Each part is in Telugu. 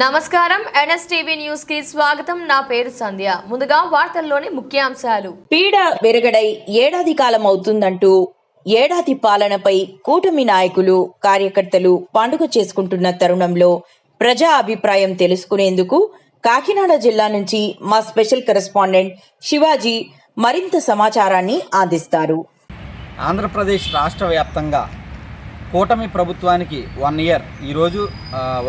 నమస్కారం ఎన్ఎస్టీవీ న్యూస్ కి స్వాగతం. నా పేరు సంధ్య. ముందుగా వార్తల్లోని ముఖ్యాంశాలు. పీడ విరగడై ఏడాది కాలం అవుతుందంటూ ఏడాది పాలనపై కూటమి నాయకులు కార్యకర్తలు పండుగ చేసుకుంటున్న తరుణంలో ప్రజా అభిప్రాయం తెలుసుకునేందుకు కాకినాడ జిల్లా నుంచి మా స్పెషల్ కరెస్పాండెంట్ శివాజీ మరింత సమాచారాన్ని అందిస్తారు. ఆంధ్రప్రదేశ్ రాష్ట్ర వ్యాప్తంగా కూటమి ప్రభుత్వానికి 1 ఇయర్ ఈరోజు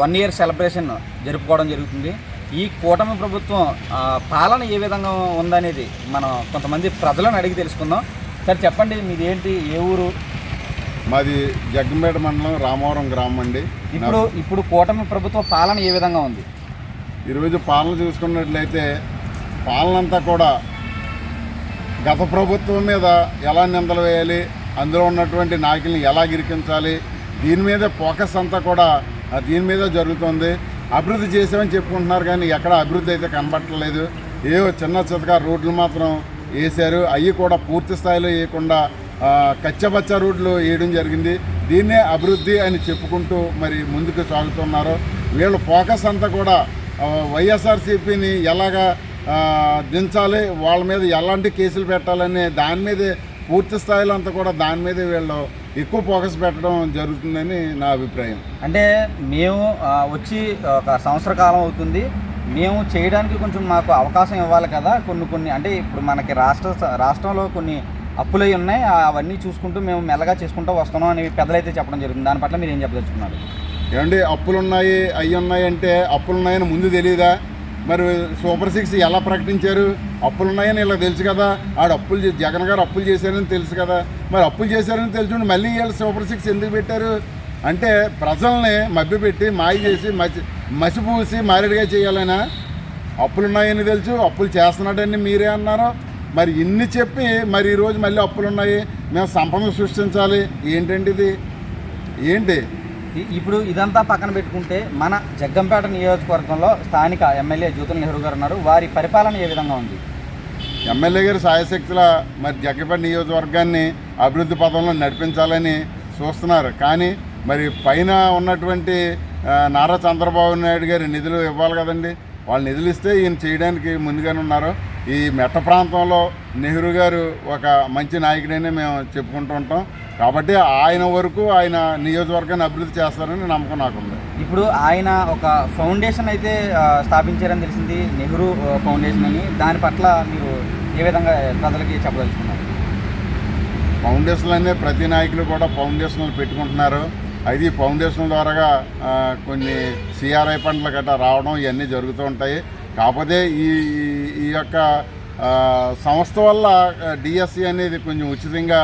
1 ఇయర్ సెలబ్రేషన్ జరుపుకోవడం జరుగుతుంది. ఈ కూటమి ప్రభుత్వం పాలన ఏ విధంగా ఉందనేది మనం కొంతమంది ప్రజలను అడిగి తెలుసుకుందాం. సార్ చెప్పండి, మీది ఏంటి, ఏ ఊరు? మాది జగ్గంపేట మండలం రామవరం గ్రామం అండి. ఇప్పుడు కూటమి ప్రభుత్వ పాలన ఏ విధంగా ఉంది? ఈరోజు పాలన చూసుకున్నట్లయితే పాలనంతా కూడా గత ప్రభుత్వం మీద ఎలా నిందలు వేయాలి, అందులో ఉన్నటువంటి నాయకుల్ని ఎలా గిరికించాలి, దీని మీద ఫోకస్ అంతా కూడా దీని మీద జరుగుతుంది. అభివృద్ధి చేసామని చెప్పుకుంటున్నారు కానీ ఎక్కడ అభివృద్ధి అయితే కనబట్టలేదు. ఏవో చిన్న చితక రోడ్లు మాత్రం వేశారు. అవి కూడా పూర్తి స్థాయిలో వేయకుండా కచ్చబచ్చ రోడ్లు వేయడం జరిగింది. దీన్నే అభివృద్ధి అని చెప్పుకుంటూ మరి ముందుకు సాగుతున్నారు. వీళ్ళ ఫోకస్ అంతా కూడా వైఎస్ఆర్సీపీని ఎలాగా దించాలి, వాళ్ళ మీద ఎలాంటి కేసులు పెట్టాలని దాని మీదే పూర్తి స్థాయిలో అంతా కూడా దాని మీదే వీళ్ళు ఎక్కువ ఫోకస్ పెట్టడం జరుగుతుందని నా అభిప్రాయం. అంటే మేము వచ్చి ఒక సంవత్సర కాలం అవుతుంది, మేము చేయడానికి కొంచెం మాకు అవకాశం ఇవ్వాలి కదా. కొన్ని అంటే ఇప్పుడు మనకి రాష్ట్రంలో కొన్ని అప్పులు ఉన్నాయి, అవన్నీ చూసుకుంటూ మేము మెల్లగా చేసుకుంటూ వస్తున్నాం అని పెద్దలైతే చెప్పడం జరుగుతుంది. దాని పట్ల మీరు ఏం చెప్పదలుచుకున్నారు? ఏమండి, అప్పులు ఉన్నాయి అవి ఉన్నాయి అంటే అప్పులు ఉన్నాయని ముందు తెలియదా? మరి సూపర్ 6 ఎలా ప్రకటించారు? అప్పులు ఉన్నాయని ఇలా తెలుసు కదా. జగన్ గారు అప్పులు చేశారని తెలుసు కదా. మరి అప్పులు చేశారని తెలుసుకుంటే మళ్ళీ వీళ్ళు సూపర్ 6 ఎందుకు పెట్టారు అంటే ప్రజల్ని మభ్యపెట్టి మాయ చేసి మసిపూసి మారేడుగా చేయాలనా? అప్పులు ఉన్నాయని తెలుసు, అప్పులు చేస్తున్నాడని మీరే అన్నారు. మరి ఇన్ని చెప్పి మరి ఈరోజు మళ్ళీ అప్పులు ఉన్నాయి, మేము సంపద సృష్టించాలి ఏంటండి ఇది? ఏంటి ఇప్పుడు ఇదంతా పక్కన పెట్టుకుంటే మన జగ్గంపేట నియోజకవర్గంలో స్థానిక ఎమ్మెల్యే జ్యోతుల నెహ్రూ గారు ఉన్నారు. వారి పరిపాలన ఏ విధంగా ఉంది? ఎమ్మెల్యే గారు సాయశక్తుల మరి జగ్గంపేట నియోజకవర్గాన్ని అభివృద్ధి పథంలో నడిపించాలని చూస్తున్నారు. కానీ మరి పైన ఉన్నటువంటి నారా చంద్రబాబు నాయుడు గారి నిధులు ఇవ్వాలి కదండి. వాళ్ళు నిధులు ఇస్తే ఈయన చేయడానికి ముందుగానే ఉన్నారు. ఈ మెట్ట ప్రాంతంలో నెహ్రూ గారు ఒక మంచి నాయకుడని మేము చెప్పుకుంటూ ఉంటాం. కాబట్టి ఆయన వరకు ఆయన నియోజకవర్గాన్ని అభివృద్ధి చేస్తారని నమ్మకం నాకుంది. ఇప్పుడు ఆయన ఒక ఫౌండేషన్ అయితే స్థాపించారని తెలిసింది, నెహ్రూ ఫౌండేషన్ అని. దాని పట్ల మీరు ఏ విధంగా ప్రజలకి చెప్పదలుచుకున్నారు? ఫౌండేషన్లు అనే ప్రతి నాయకులు కూడా ఫౌండేషన్లు పెట్టుకుంటున్నారు. అది ఫౌండేషన్ ద్వారా కొన్ని సిఆర్ఐ ఫండ్లు గట్రా రావడం ఇవన్నీ జరుగుతూ ఉంటాయి. కాకపోతే ఈ యొక్క సంస్థ వల్ల డిఎస్సి అనేది కొంచెం ఉచితంగా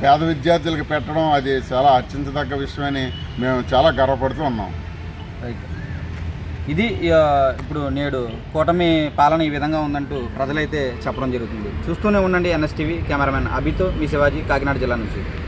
పేద విద్యార్థులకు పెట్టడం అది చాలా అర్చించదగ్గ విషయమని మేము చాలా గర్వపడుతూ ఉన్నాం. ఇది ఇప్పుడు నేడు కూటమి పాలన ఈ విధంగా ఉందంటూ ప్రజలైతే చెప్పడం జరుగుతుంది. చూస్తూనే ఉండండి ఎన్ఎస్టీవీ. కెమెరామెన్ అభితో మీ శివాజీ, కాకినాడ జిల్లా నుంచి.